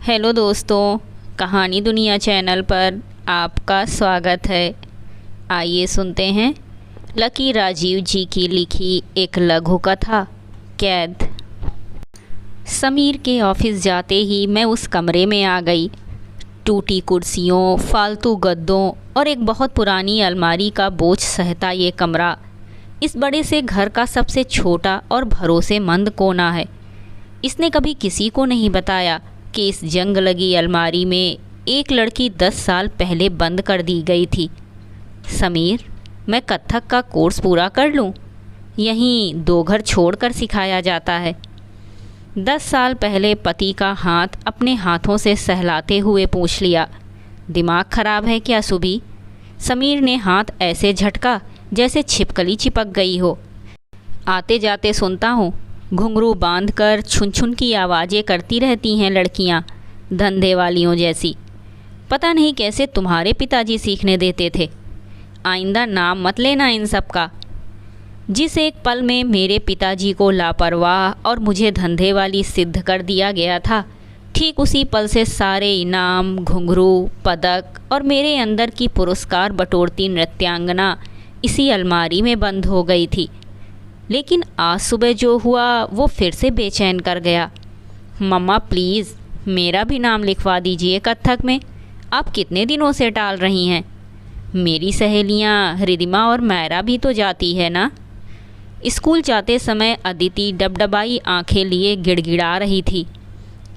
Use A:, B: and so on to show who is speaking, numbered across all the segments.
A: Hello दोस्तों, कहानी दुनिया चैनल पर आपका स्वागत है। आइए सुनते हैं लकी राजीव जी की लिखी एक लघु कथा, कैद। समीर के ऑफिस जाते ही मैं उस कमरे में आ गई। टूटी कुर्सियों, फालतू गद्दों और एक बहुत पुरानी अलमारी का बोझ सहता ये कमरा इस बड़े से घर का सबसे छोटा और भरोसेमंद कोना है। इसने कभी किसी को नहीं बताया कि इस जंग लगी अलमारी में एक लड़की 10 साल पहले बंद कर दी गई थी। समीर, मैं कथक का कोर्स पूरा कर लूं? यहीं 2 घर छोड़कर सिखाया जाता है। 10 साल पहले पति का हाथ अपने हाथों से सहलाते हुए पूछ लिया, दिमाग खराब है क्या सुबी? समीर ने हाथ ऐसे झटका जैसे छिपकली चिपक गई हो। आते जाते सुनता हूँ, घुंघरू बांधकर छुन छुन की आवाज़ें करती रहती हैं लड़कियाँ, धंधे वालियों जैसी। पता नहीं कैसे तुम्हारे पिताजी सीखने देते थे। आइंदा नाम मत लेना इन सब का। जिस एक पल में मेरे पिताजी को लापरवाह और मुझे धंधे वाली सिद्ध कर दिया गया था, ठीक उसी पल से सारे इनाम, घुंघरू, पदक और मेरे अंदर की पुरस्कार बटोरती नृत्यांगना इसी अलमारी में बंद हो गई थी। लेकिन आज सुबह जो हुआ वो फिर से बेचैन कर गया। मम्मा प्लीज़ मेरा भी नाम लिखवा दीजिए कथक में। आप कितने दिनों से टाल रही हैं? मेरी सहेलियां रिदिमा और मैरा भी तो जाती है ना। स्कूल जाते समय अदिति डबडबाई आंखें लिए गिड़गिड़ा रही थी।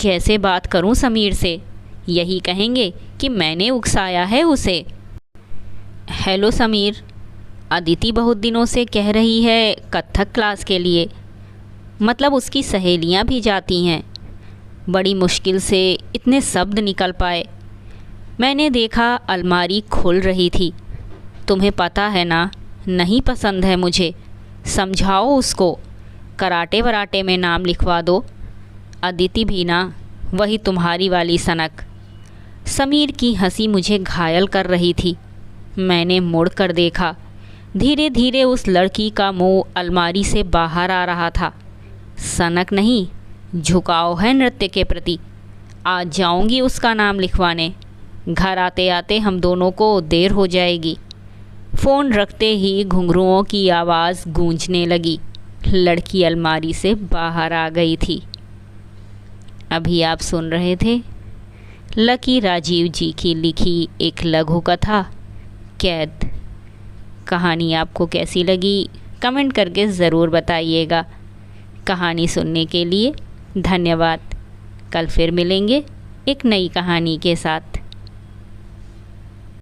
A: कैसे बात करूं समीर से? यही कहेंगे कि मैंने उकसाया है उसे। हेलो समीर, अदिति बहुत दिनों से कह रही है कथक क्लास के लिए। मतलब उसकी सहेलियां भी जाती हैं। बड़ी मुश्किल से इतने शब्द निकल पाए। मैंने देखा अलमारी खुल रही थी। तुम्हें पता है ना, नहीं पसंद है मुझे। समझाओ उसको, कराटे वराटे में नाम लिखवा दो। अदिति भी ना, वही तुम्हारी वाली सनक। समीर की हंसी मुझे घायल कर रही थी। मैंने मुड़ कर देखा। धीरे धीरे उस लड़की का मुंह अलमारी से बाहर आ रहा था। सनक नहीं, झुकाव है नृत्य के प्रति। आज जाऊंगी उसका नाम लिखवाने। घर आते आते हम दोनों को देर हो जाएगी। फ़ोन रखते ही घुंघरुओं की आवाज़ गूंजने लगी। लड़की अलमारी से बाहर आ गई थी। अभी आप सुन रहे थे लकी राजीव जी की लिखी एक लघु कथा, कैद। कहानी आपको कैसी लगी कमेंट करके ज़रूर बताइएगा। कहानी सुनने के लिए धन्यवाद। कल फिर मिलेंगे एक नई कहानी के साथ।